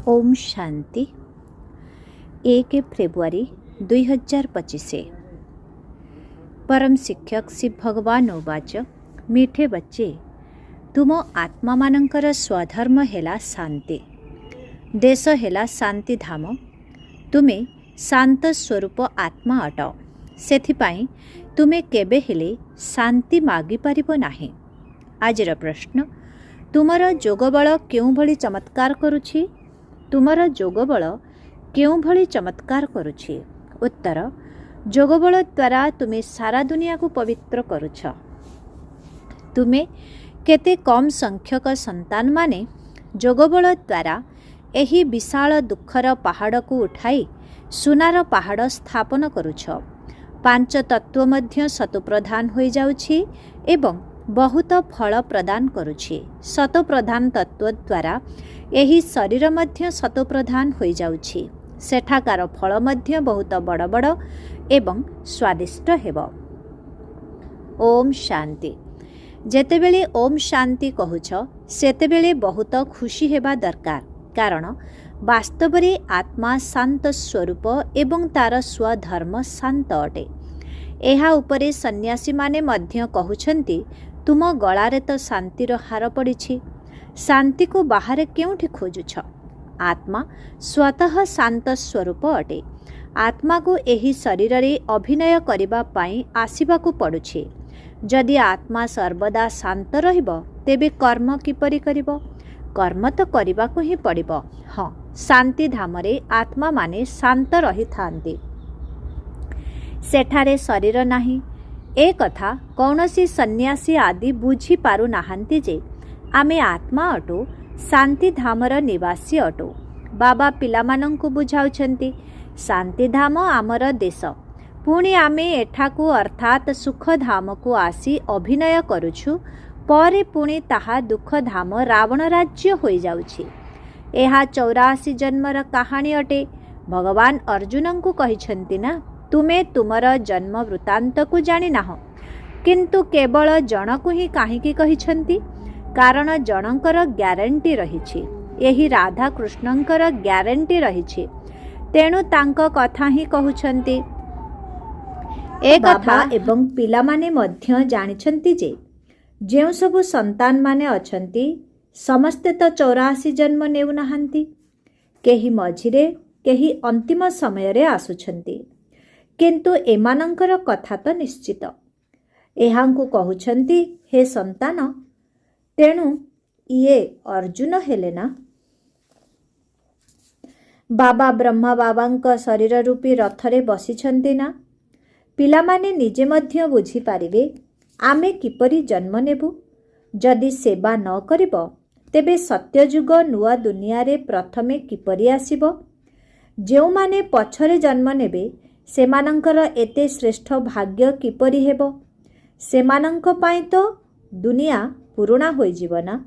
Om Shanti 1 February 2025। परम शिक्षक श्री भगवान उवाच, मीठे बच्चे, तुम आत्मा मानकर स्वधर्म हेला शांति, देश हेला शांति धाम, तुमे शांत स्वरूप आत्मा अट, सेथिपाई तुमे केबे हेले शांति मागी पारिबो नाही। आजिर प्रश्न, तुमर जोगबल केउं भली चमत्कार करुछि? तुमर जोगबल केउं भली चमत्कार करुछि? उत्तर, जोगबल द्वारा तुमे सारा दुनिया को पवित्र करुछ। तुमे केते कम संख्यक संतान माने जोगबल द्वारा एही विशाल दुखर पहाड़ को उठाई सुनार पहाड़ स्थापन करुछ। पांच तत्व मध्य सतोप्रधान होई जाउछि एवं बहुत फल प्रदान करुछि। सतोप्रधान तत्व द्वारा एही शरीर मध्य सतोप्रधान होई जाउछि। सेठाकार फल मध्य बहुत बड़ बड़ एवं स्वादिष्ट हेबो। ओम शांति। जेतेबेले ओम शांति कहुछ सेतेबेले बहुत खुशी हेबा दरकार, कारण वास्तव रे आत्मा शांत स्वरूप एवं तार स्वधर्म शांत अटे। एहा उपरे सन्यासी माने मध्य कहुछंती, तुम गଳାରେ तो शांतिर हार पड़िछि, शांति को बाहर केउठी खोजुछ? आत्मा स्वतः शांत स्वरूप अटे। आत्मा को एही शरीर रे अभिनय करिबा पाई आसीबाकू पड़ुछि। जदि आत्मा सर्वदा शांत रहिबो तेबे कर्म किपरि करिबो? कर्म तो करिबाकू ही पड़िबो। हाँ, शांति धाम रे आत्मा माने शांत रही थांती, सेठारे शरीर नाही। ए कथा कौनसी सन्यासी आदि बुझी पारु नाहांती जे आमे आत्मा अटो, शांति धामर निवासी अटो। बाबा पिलामानंकु बुझाउछंती, शांति धाम आमर देश, पुणी आमे एठाकू अर्थात सुख धाम को आसी अभिनय करुछु, परे पुणी ताहा दुख धाम रावण राज्य होई जाउछि। एहा 84 जन्मर कहानी अटे। भगवान अर्जुन को कहिछंती ना, तुमे तुमर जन्म वृत्तांत को जानि नाह, किंतु केवल जणकु ही काहीकि कहिछंती? कारण जणकर ग्यारंटी रहिछि, एही राधा कृष्णंकर ग्यारंटी रहिछि, तेणु तांको कथा ही कहुछंती। ए कथा एवं पिला माने मध्य जानिछंती जे जेउ सबु संतान माने अछंती समस्ते तो 84 जन्म नेउ नाहांती, केही मझिरे केही अंतिम समय रे आसुछंती, किंतु एमानंकर कथा तो निश्चित। एहांकु कहुछंती, हे संतान, तेणु ये अर्जुन हेले ना। बाबा ब्रह्मा बाबांक शरीर रूपी रथरे बसिछंती ना। पिलामाने निजे मध्य बुझी पारिबे आमे किपरि जन्म नेबु। जदि सेवा न करिबो तेबे सत्ययुग नुआ दुनिया रे प्रथमे किपरि आसीबो? जेउ माने पछरे जन्म नेबे सेमानंकर एते श्रेष्ठ भाग्य किपरि हेबो? सेमानंक पाई तो दुनिया पुरुणा होई जीव ना।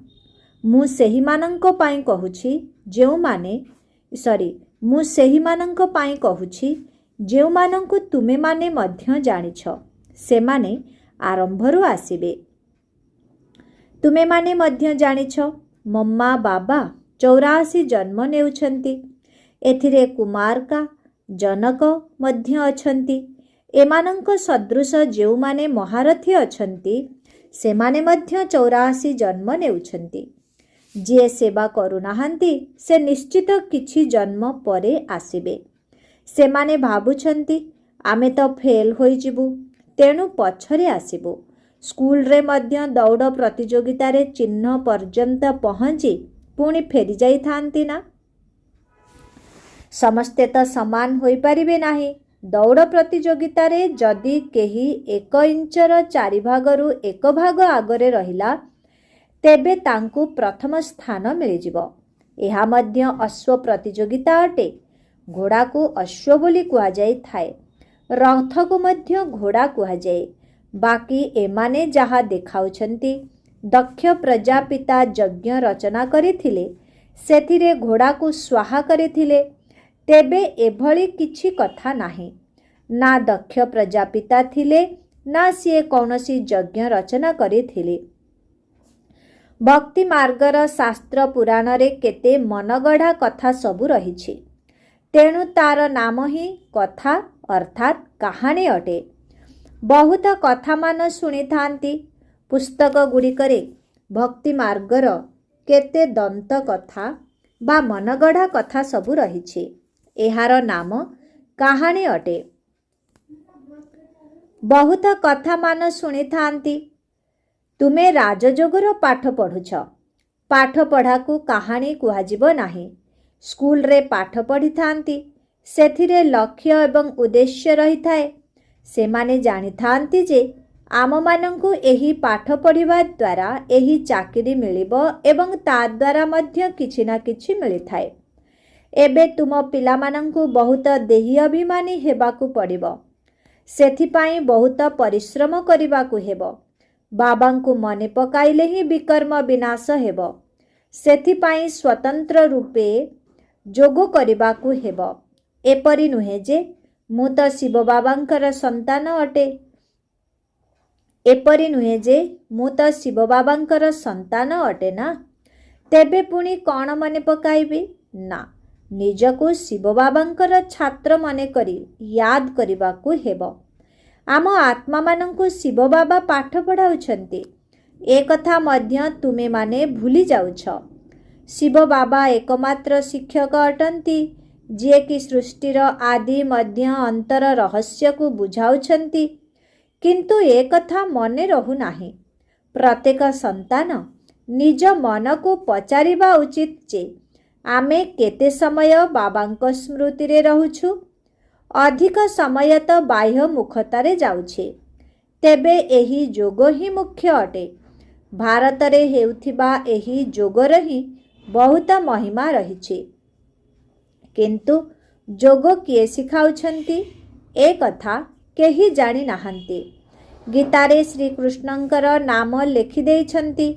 मु सेही मानंक पाई कहुछि जेउ माने मु सेही मानंक पाई कहुछि जेउ मानंकु तुमे माने मध्य जानिछ, सेमाने आरंभरु आसीबे। तुमे माने मध्य जानिछ मम्मा बाबा 84 जन्म नेउछंती, एथिरे कुमारका जनक मध्य अछंती। एमानंक सदृश जेउ माने महारथी अछंती सेमाने मध्य 84 जन्म नेउछंती। जे सेवा करू नाहांती से निश्चित किछि जन्म परे आसीबे। सेमाने भाबुछंती आमे तो फेल होई जिबु, तेणु पछरे आसीबु। स्कूल रे मध्य दौड़ प्रतियोगिता रे चिन्ह पर्यंत पहुंची पुणी फेरी जाई थांती ना। समस्ते तो समान होई पारिबे नाही। दौड़ प्रतियोगिता रे जदि केही 1 इंचर 4 भागरु 1 भाग आगरे रहिला तेबे तांकु प्रथम स्थान मिली जिवो। एहा मध्य अश्व प्रतियोगिता अटे। घोड़ा को अश्व बोली कुहा जाई थाए, रथ को मध्य घोड़ा कुहा जाए। बाकी एमाने जहा देखाउछंती, दक्ष प्रजापिता यज्ञ रचना करिथिले, सेथिरे घोड़ा को स्वाहा करिथिले, तेबे एभली किछि कथा नाही। ना दक्ष प्रजापिता थिले ना सिए कौनसी यज्ञ रचना करिथिले। भक्ति मार्गर शास्त्र पुराण रे केते मनगढ़ा कथा सबु रही। तेणु तार नाम ही कथा अर्थात कहानी अटे। बहुत कथा मान शुणी थांती। पुस्तक गुड़िकरे भक्ति मार्गर केते दंत कथा बा मनगढ़ा कथा सबु रही। एहार नाम कहानी अटे। बहुत कथा मान शुणी थांती। तुमे राजजोगर पाठ पढ़ुछ। पाठ पढ़ा को कहानी कुहाजिब नाही। स्कूल रे पाठ पढ़ी थांती। सेथिरे लक्ष्य एवं उद्देश्य रही थाए। से माने जानी थांती जे आम मानंकु एही पाठ पढ़िबा द्वारा एही चाकरी मिलिबो एवं ता द्वारा मध्य किछि ना किछि मिली थाए। एबे तुम पिला मानंकु बहुत देही अभिमानी हेबाकु पड़िबो। सेथिपाई बहुत परिश्रम करिबाकु हेबो। बाबांकु मने पकाइले ही विकर्म विनाश हेबो। सेथिपाई स्वतंत्र रूपे जोगो करिबाकु हेबो। एपरि नुहे जे मु तो शिव बाबांकर संतान अटे। एपरि नुहे जे मु तो शिव बाबांकर संतान अटे ना। तेबे पुणी कौन मने पकाइबे ना, निजकु शिव बाबांकर छात्र मने करी याद करिबाकु हेबो। आम आत्मा मानंकु शिव बाबा पाठ पढ़ाउछंती। ए कथा मध्य तुमे माने भूली जाउछ। शिव बाबा एकमात्र शिक्षक अटंती, जे कि सृष्टिर आदि मध्य अंतर रहस्य को बुझाउछंती। किंतु ए कथा मने रहु नाही। प्रत्येक संतान निज मन को पचारिबा उचित जे आमे केते समय बाबांक स्मृति रे रहुछु। अधिक समय तो बाह्य मुखतारे जाउछे। तेबे एही जोग ही मुख्य अटे। भारत रे हेउथिबा एही जोगर ही बहुत महिमा रहिछे। किंतु जोग किए सिखाउछंती ए कथा केही जानी नाहंती। गीतारे श्री कृष्णंकर नाम लेखि देइछंती।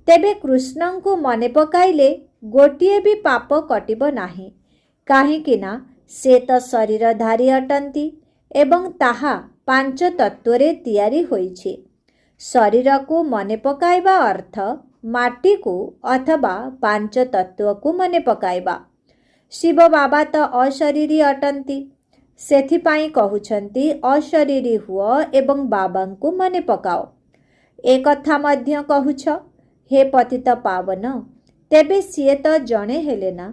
तेबे कृष्णंकु मने पकाइले गोटिए भी पाप कटिब नाही। काहेकि ना से तो शरीरधारी अटंती एवं ताहा पांच तत्वरे तियारी होइछे। शरीर को मने पकाइबा अर्थ माटी को अथवा पांच तत्व को मने पकाइबा। शिव बाबा तो अशरीरी अटंती। सेथिपाई कहुछंती अशरीरी हुओ एवं बाबांकु मने पकाओ। ए कथा मध्य कहुछ हे पतित पावन। तेबे सिए तो जणे हेले ना।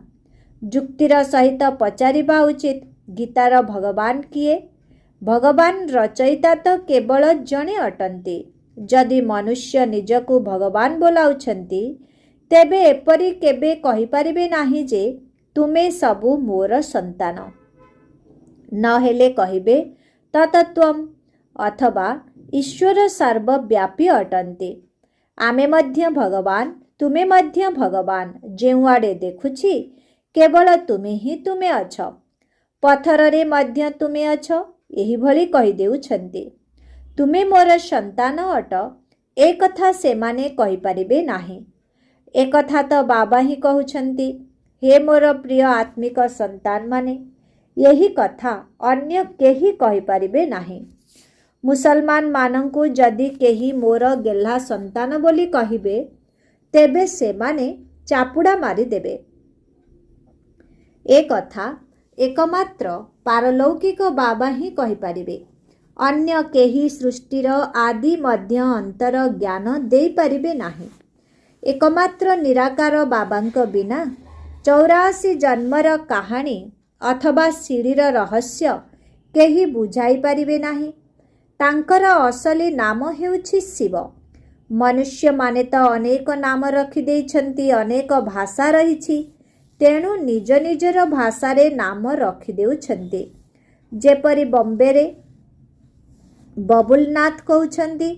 जुक्तिर सहित पचारिबा उचित गीतार भगवान किए। भगवान रचयिता तो केवल जणे अटंती। जदि मनुष्य निजकु भगवान बोलाउछंती तेबे एपरि केबे कहि परिबे नाही जे तुमे सबु मोर संतान। न हेले कहिबे ततत्वम अथवा ईश्वर सर्वव्यापी अटंती। आमे मध्य भगवान, तुमे मध्य भगवान। जेउआडे देखुछि केवल तुमे ही तुमे अछ। पथर रे मध्य तुमे अछ, एही भली कहि देउछंती। तुमे मोर संतान अट, ए कथा से माने कहि परिबे नाही। ए कथा तो बाबा ही कहउछंती। हे मोर प्रिय आत्मिक संतान माने, यही कथा अन्य केही कहि परिबे नाही। मुसलमान मानंकु जदि केही मोर गेल्हा संतान बोली कहिबे तेबे से माने चापुड़ा मारी देबे। ए कथा एकमात्र पारलौकिक बाबा ही कहि परिबे। अन्य केही सृष्टिर आदि मध्य अंतर ज्ञान दे परिबे नाही। एकमात्र निराकार बाबांक बिना 84 जन्मर कहानी अथवा सीढ़ीर रहस्य केही बुझाई परिबे नाही। तांकर असली नाम हेउछि शिव। मनुष्य माने तो अनेक नाम रखि देइछंती, अनेक भाषा रहिछि। तेणु निज निजर भाषा रे नाम रखि देउछंती। जेपरि बॉम्बे रे बबुलनाथ कहउछंती,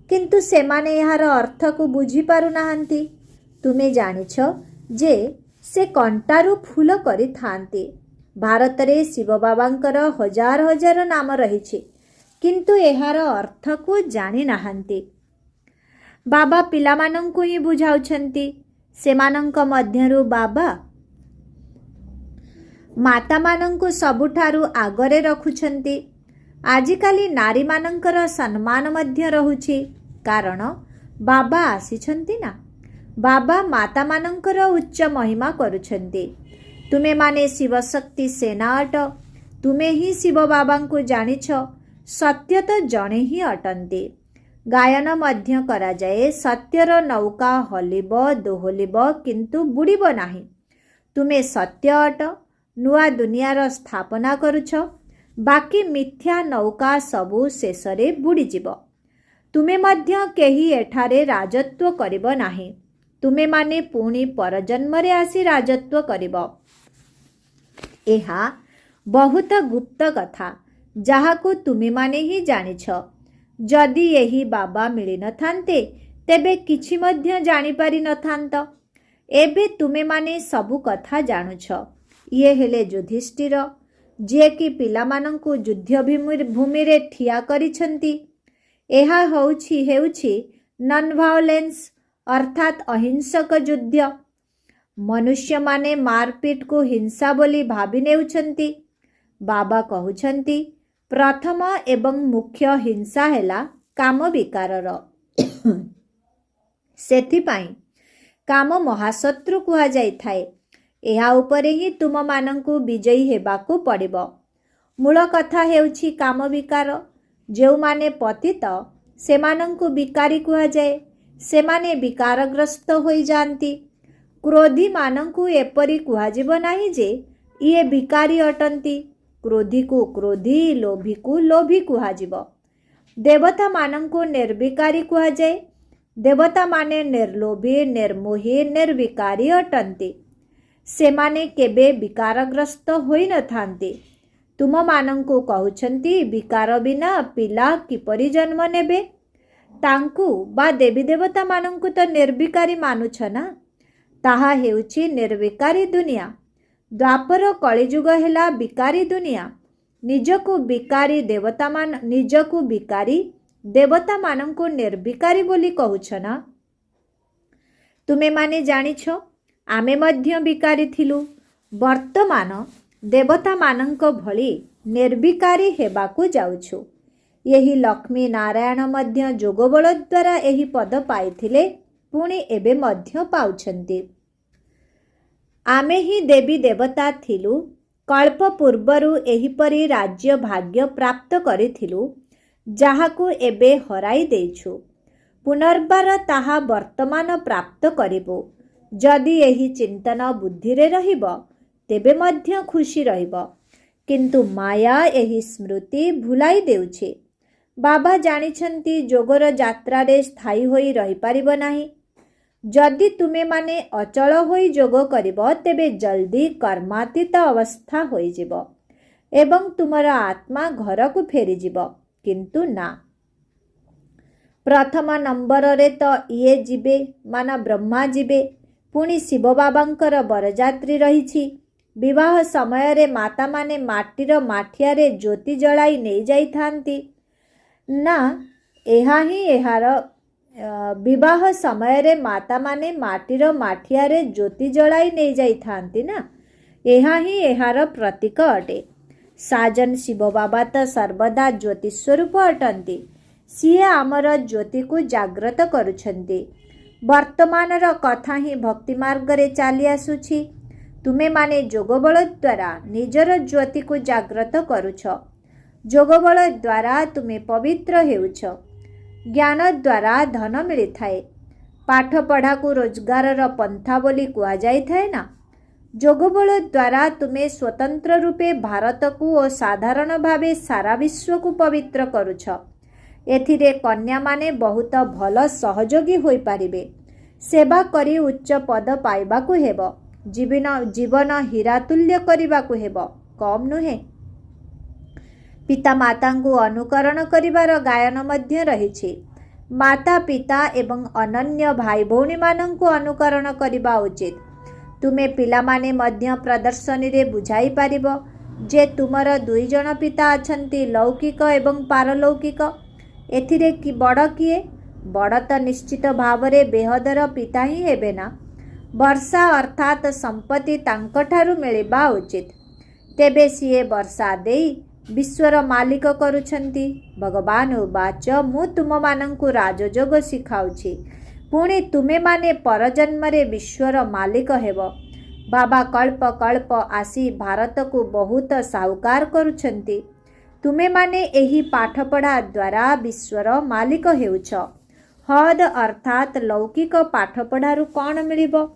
किंतु सेमाने यार अर्थ को बुझी पारु नाहंती। तुमे जानिछ जे से कंटारू फूल करि थांती। भारत रे शिव बाबांकर हजार हजार नाम रहिछि, किंतु एहार अर्थ को जानि नाहंती। बाबा पिलामानंकु ही बुझाउछंती। सेमानंक मध्यरु बाबा माता मानंकु सबुठारु आगरे रखुछंती। आजिकाली नारी मानंकर सम्मान मध्य रहुछि, कारण बाबा आसिछंती ना। बाबा माता मानंकर उच्च महिमा करुछन्ति। तुमे माने शिवशक्ति सेना अट। तुमे ही शिव बाबा को जानिछ। सत्य तो जणे ही अटंती। गायन मध्य करा जाए, सत्यर नौका हलिब दोहलिब किंतु बुड़िब नाही। तुमे सत्य अट, नुआ दुनियार स्थापना करुछ। बाकी मिथ्या नौका सबु शेषरे बुड़ीजिब। तुमे मध्य केही एठारे राजत्व करिब नाही। तुमे माने पुणी परजन्मरे आसी राजत्व करिब। एहा बहुत गुप्त कथा, जाहाकु तुमे माने ही जानिछ। जदि यही बाबा मिली न थान्ते तेबे किछि मध्य जानि पारि न थान्त। एबे तुमे माने सबु कथा जानुछ। ये हेले युधिष्ठिर, जे कि पिलामानंकु युद्ध भूमि रे ठिया करिछन्ति। एहा हेउछि नॉन वायलेंस अर्थात अहिंसक युद्ध। मनुष्य माने मारपीट को हिंसा बोली भाबी नेउछन्ति। बाबा कहुछन्ति प्रथम एवं मुख्य हिंसा हेला काम विकारर। सेथिपाई काम महाशत्रु कुहा जाई थाए। एहा उपरे ही तुम मानंकु विजयी हेबाकु पड़िबो। मूल कथा हेउछि काम विकार। जेउ माने पतित सेमानंकु विकारी कुहा जाए। सेमाने विकारग्रस्त होई जानती। क्रोधी मानंकु एपरि कुहाजिब नाही जे इए विकारी अटंती। क्रोधी को क्रोधी, लोभी को लोभी कुहाजिब। देवता मानंकु निर्विकारी कुहा जाए। देवता माने निर्लोभी, निर्मोही, निर्विकारी अटंती। सेमाने केबे विकारग्रस्त होई न थांती। तुम मानंकु कहुछन्ति विकार बिना पिला किपरि जन्म नेबे। तांकु बा देवी देवता मानंकु तो निर्विकारी मानुछ ना। ताहा हेउछि निर्विकारी दुनिया। द्वापर कलिजुग हेला विकारी दुनिया। निजकु विकारी देवता मानंकु निर्विकारी बोली कहुछ ना। तुमे माने जानिछ आमे मध्य विकारी थिलु। वर्तमान देवता मानंक भली निर्विकारी हेबाकु जाउछु। यही लक्ष्मी नारायण मध्य जोगबल द्वारा एही पद पाइथिले, पुणी एबे मध्य पाउछन्ति। आमे ही देवी देवता थिलु। कल्प पूर्वरु एहीपरि राज्य भाग्य प्राप्त करिथिलु, जाहाकु एबे हराई देइछु। पुनर्बार ताहा वर्तमान प्राप्त करिबो। जदि एही चिंतन बुद्धि रे रहिब तेबे मध्य खुशी रहिब। किंतु माया एही स्मृति भुलाई देउछे। बाबा जानिछन्ति जोगर यात्रा रे स्थायी होई रहि पारिब नाही। जदि तुमे माने अचल होई जोग करिब तेबे जल्दी कर्मातीत अवस्था होई जिब एवं तुमर आत्मा घर को फेरी जिब। किंतु ना, प्रथम नंबर रे तो इए जिबे माना ब्रह्मा जिबे। पुणी शिव बाबांकर बरजात्री रहिछि। विवाह समय रे माता माने माटीर माठिया रे ज्योति जलाई नहीं जाई थांती ना। एहा ही एहार विवाह समय रे माता माने माटीर माठिया रे ज्योति जलाई नहीं जाई थांती ना। एहा ही एहार प्रतीक अटे। साजन शिव बाबा तो सर्वदा ज्योति स्वरूप अटंती। सीए आमर ज्योति को जाग्रत करुछन्ति। वर्तमान कथा ही भक्ति मार्ग रे चाली आसुछि। तुमे माने जोगबल द्वारा निजर ज्योति को जाग्रत करुछ। जोगबल द्वारा तुमे पवित्र हेउछ। ज्ञान द्वारा धन मिली थाए। पाठ पढ़ा को रोजगार पंथा बोली कुआ जाई थाए ना। जोगबल द्वारा तुमे स्वतंत्र रूपे भारत को और साधारण भावे सारा विश्व को पवित्र करुछ। एथिरे कन्या माने बहुत भल सहयोगी होई पारिबे। सेवा करी उच्च पद पाइबा को हेबो। जीवन हीरा तुल्य करिबा को हेबो, कम नुहे। पिता माता को अनुकरण करिबार गायन मध्य रहिछि। माता पिता एवं अनन्य भाई भौणी मानंकु अनुकरण करिबा उचित। तुमे पिला माने मध्य प्रदर्शनी रे बुझाई पारिबो जे तुमर दुई जन पिता अछंती, लौकिक एवं पारलौकिक। एथिरे कि बड़ किए? बड़ तो निश्चित भावरे बेहदर पिता ही हेबे ना। वर्षा अर्थात संपत्ति तांकठारु मिलिबा उचित। तेबे सीए वर्षा देई विश्वर मालिक करुछन्ति। भगवान उवाच, मु तुम मानंकु राजयोग शिखाउछि। पुणी तुमे माने परजन्मरे विश्वर मालिक हेब। बाबा कल्प कल्प आसी भारत को बहुत साहुकार करुछंती। तुमे माने एही पाठपढ़ा द्वारा विश्वर मालिक हेउछ। हद अर्थात लौकिक पाठपढ़ारू कौन मिलिबो?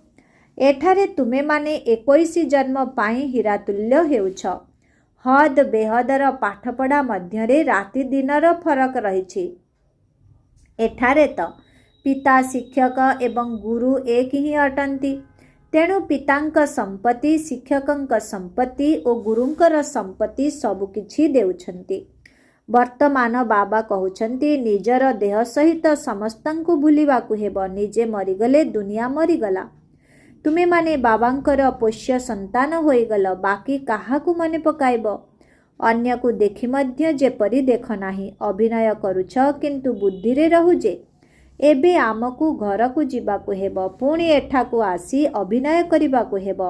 एठारे तुमे माने 21 जन्म पाई हीरातुल्य हेउछ। हद बेहदर पाठपढ़ा मध्यरे राति दिनर फरक रहिछि। एठारे तो पिता शिक्षक एवं गुरु एक ही अटंती। तेणु पितांक संपत्ति शिक्षकंक संपत्ति और गुरुंकर संपत्ति सबु किछि देउछंती। वर्तमान बाबा कहउछंती निजर देह सहित समस्तंकु भूलिबाकु हेब। निजे मरिगले दुनिया मरिगला। तुमे माने बाबांकर पोष्य संतान होइगल, बाकी काहाकु मने पकाइब? अन्य को देखि मध्य जेपरि देख नाही। अभिनय करुछ किंतु बुद्धि रे रहुजे। एबे आमकु घर को जीवाकु हेब, पुणी एठाकु आसी अभिनय करिबाकु हेब।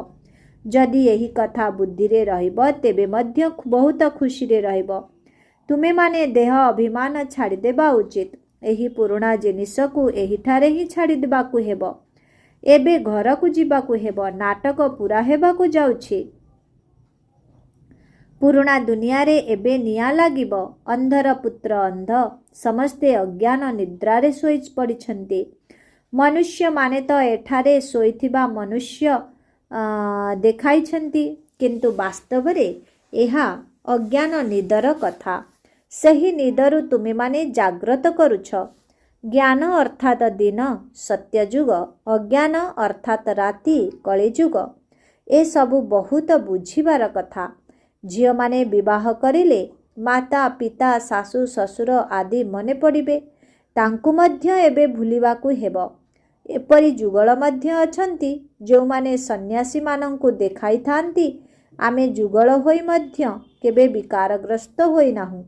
जदि एही कथा बुद्धि रे रहिब तेबे मध्य बहुत खुशी रे रहिब। तुमे माने देह अभिमान छाड़ी देबा उचित। एही पुराणा जिनिस को एहिठारे ही छाड़ी देबाकु हेब। एबे घर को जीवाकु हेब। नाटक पूरा हेबाकु जाउछि। पुराणा दुनिया रे एबे निया लागिब। अंधर पुत्र अंध, समस्ते अज्ञान निद्रा रे सोई पड़िछंती। मनुष्य माने तो एठारे सोईथिबा मनुष्य देखाइछंती, किंतु वास्तव रे एहा अज्ञान निदर कथा। सही निदरु तुमे माने जाग्रत करुछ। ज्ञान अर्थात दिन सत्यजुग, अज्ञान अर्थात राति कलिजुग। ए सबु बहुत बुझिबार कथा। झियो माने विवाह करिले माता पिता सासु ससुर आदि मने पड़िबे। तांकु मध्य एबे भूलिबाकु हेब। एपरि जुगल मध्य अछंती जो माने सन्यासी मानंकु देखाई थांती आमे जुगल होई मध्य केबे विकारग्रस्त होई नाहु।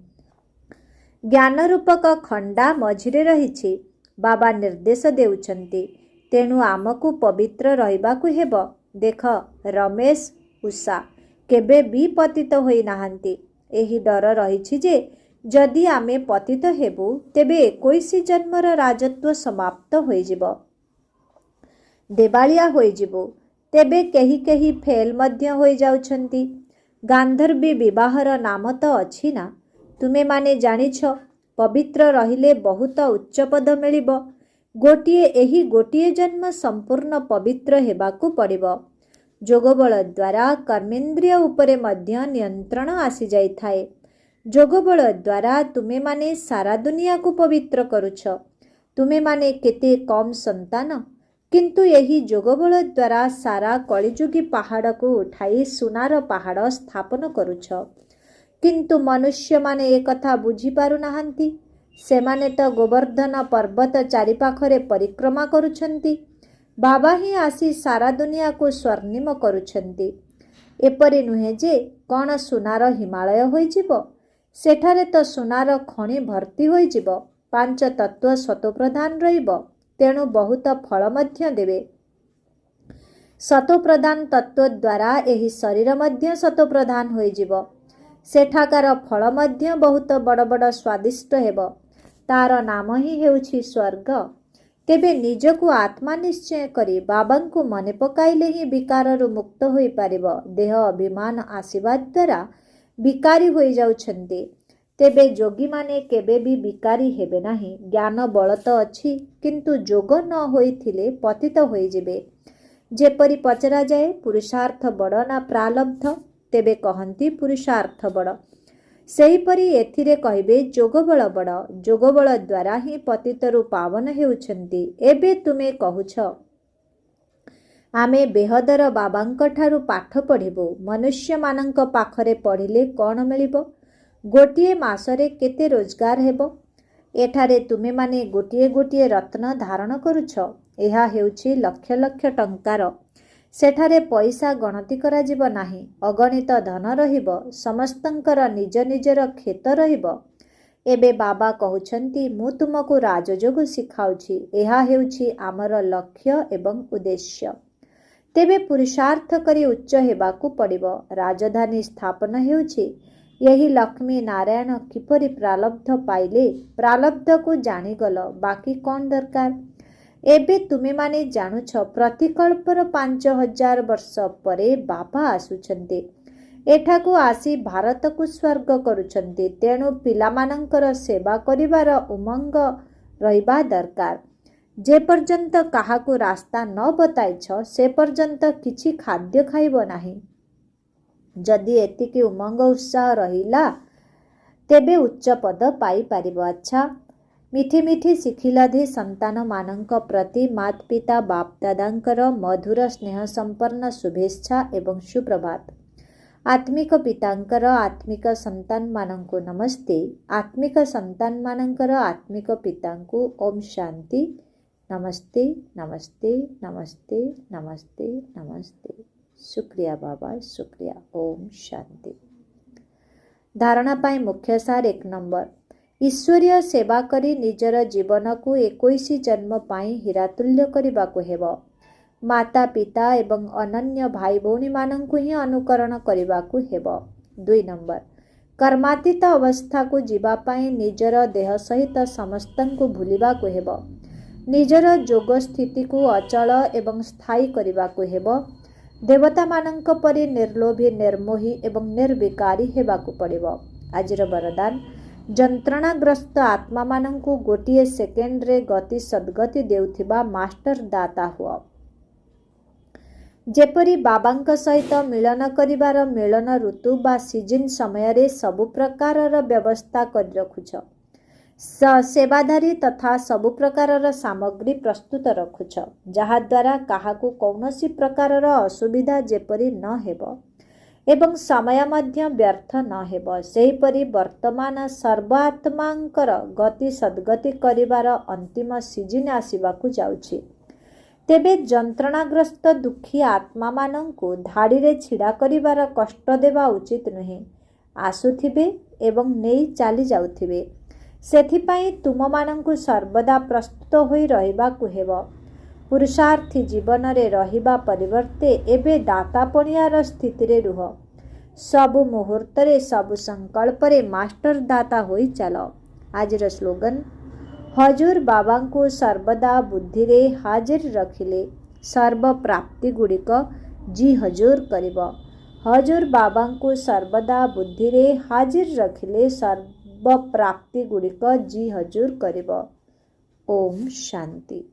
ज्ञान रूपक खंडा मझिरे रहिछि। बाबा निर्देश देउछंती, तेणु आमकु पवित्र रहिबाकु हेब। देख रमेश उषा केबे भी पतित होई नाहंती। एही डर रहिछि जे जदि आमे पतित हेबु तेबे 21 जन्मर राजत्व समाप्त होई जिवो, देवालिया होई जिवो। तेबे केही केही फेल मध्य होई जाउछंती। गांधर्वी विवाहर नाम तो अछि ना। तुमे माने जानिछ पवित्र रहिले बहुत उच्च पद मिलिबो। गोटिए जन्म संपूर्ण पवित्र हेबाकु पड़िबो। जोगबल द्वारा कर्मेंद्रिय उपरे मध्य नियंत्रण आसी जाई थाए। जोगबल द्वारा तुमे माने सारा दुनिया को पवित्र करुछ। तुमे माने केते कम संतान, किंतु यही जोगबल द्वारा सारा कलिजुगी पहाड़ को उठाई सुनार पहाड़ स्थापन करुछ। किंतु मनुष्य माने एक कथा बुझी पारु नाहंती। सेमाने तो गोवर्धन पर्वत चारिपाखरे परिक्रमा करुछंती। बाबा ही आसी सारा दुनिया को स्वर्णिम करुछंती। एपरि नुहे जे कौन सुनार हिमालय होई जिवो। सेठारे तो सुनार खଣି भर्ती होई जिवो। 5 तत्व सतोप्रधान रहिबो। तेणु बहुत फल मध्य देवे। सतोप्रधान तत्व द्वारा एही शरीर मध्य सतोप्रधान होई जिवो। सेठाकार फल मध्य बहुत बड़ बड़ स्वादिष्ट हेबो। तार नाम ही हेउछि स्वर्ग। तेबे निजकु आत्मा निश्चय करी बाबांकु मने पकाइले ही विकाररु मुक्त होई पारिबो। देह अभिमान आशीर्वाद द्वारा विकारी होई जाउछंती। तेबे जोगी माने केबे भी विकारी हेबे नाही। ज्ञान बल तो अछि, किंतु जोग न होइथिले पतित होई जिबे। जेपरि पचरा जाए पुरुषार्थ बड़ ना प्रारब्ध, तेबे कहंती पुरुषार्थ बड़। सेहीपरि एथिरे कहिबे जोगबल बड़। जोगबल द्वारा ही पतितरु पावन हेउछंती। एबे तुमे कहुछ आमे बेहदर बाबांक ठारू पाठ पढ़िबो। मनुष्य मानंक पाखरे पढ़िले कौन मिलिबो? गोटिए मासरे केते रोजगार हेबो? एठारे तुमे माने गोटिए रत्न धारण करुछ। एहा हेउछि लक्ष लक्ष टंकार। सेठारे पैसा गणति करा जिवो नाही। अगणित धन रहिबो। समस्तंकर निज निजर खेत रहिबो। एबे बाबा कहउछंती मु तुमको राजयोग शिखाउछि। एहा हेउछि आमर लक्ष्य एवं उद्देश्य। तेबे पुरुषार्थ करी उच्च हेबाकु पड़िबो। राजधानी स्थापन हेउछि। यही लक्ष्मी नारायण किपरि प्रारब्ध पाइले प्रारब्ध को जानिगल, बाकी कौन दरकार? एबे तुमे माने जानुछ प्रतिकल्पर 5000 वर्ष परे बाबा आसुछन्ते एठाकु आसी भारत को स्वर्ग करुछन्ते। तेणु पिलामानंकर सेवा करिवार उमंग रहिबा दरकार। जे पर्यंत काहाकु रास्ता न बताइछ से पर्यंत किछि खाद्य खाइब नाही। जदि एतिकी उमंग उत्साह रहिला तेबे उच्च पद पाई पारिब। अच्छा मिठी मिठी शिखिलाधि संतान मानंक प्रति मात पिता बाप दादांकर मधुर स्नेह संपन्न शुभेच्छा एवं सुप्रभात। आत्मिक पितांकर आत्मिक संतान मानंको नमस्ते। आत्मिक संतान मानंकर आत्मिक पितांको ओम शांति। नमस्ते नमस्ते नमस्ते नमस्ते नमस्ते। शुक्रिया बाबा, शुक्रिया। ओम शांति। धारणा पाई मुख्य सार 1 नंबर, ईश्वरीय सेवा करी निजर जीवन को 21 जन्म पाई हिरातुल्य करबाको हेबो। माता पिता एवं अनन्य भाई भौणी मानंकु ही अनुकरण करबाको हेबो। 2 नंबर, कर्मातीत अवस्था को जीवा पाई निजर देह सहित समस्तंकु भूलिबाको हेबो। निजर जोग स्थिति को अचल एवं स्थायी करबाको हेबो। देवता मानंक परि निर्लोभी निर्मोही एवं निर्विकारी हेबाको पड़िबो। आजिर वरदान, जंत्रणाग्रस्त आत्मा मानंकु गोटिए सेकेंड रे गति सद्गति देउथिबा मास्टर दाता हुआ। जेपरी बाबांक सहित मिलन करिबार मिलन ऋतु बा सीजन समय रे सबु प्रकारर व्यवस्था कर रखुछ। सेवाधारी तथा सबु प्रकारर सामग्री प्रस्तुत रखुछ, जहा द्वारा काहाकु कौनसी प्रकारर असुविधा जेपरी न हेबो एवं समय मध्य व्यर्थ न हेबो। सेहीपरि वर्तमान सर्वात्मांकर गति सद्गति करिबार अंतिम सीजन आसीबाकु जाउछि। तेबे जंत्रणाग्रस्त दुखी आत्मा मानंकु धाड़ी रे छिड़ा करिबार कष्ट देवा उचित नुहे। आसुथिबे एवं नेई चाली जाउथिबे। सेथिपाई तुम मानंकु सर्वदा प्रस्तुत होई रहिबाकु हेबो। पुरुषार्थी जीवन रे रहिबा परिवर्ते एबे दातापणियार स्थिति रे रुह। सबु मुहूर्त रे सबु संकल्प रे मास्टर दाता होई चलो। आजिर स्लोगन, हजूर बाबांकु सर्वदा बुद्धि रे हाजिर रखिले सर्व प्राप्ति गुड़िक जी हजूर करिब। हजूर बाबांकु सर्वदा बुद्धि रे हाजिर रखिले सर्व प्राप्ति गुड़िक जी हजूर करिब। ओम शांति।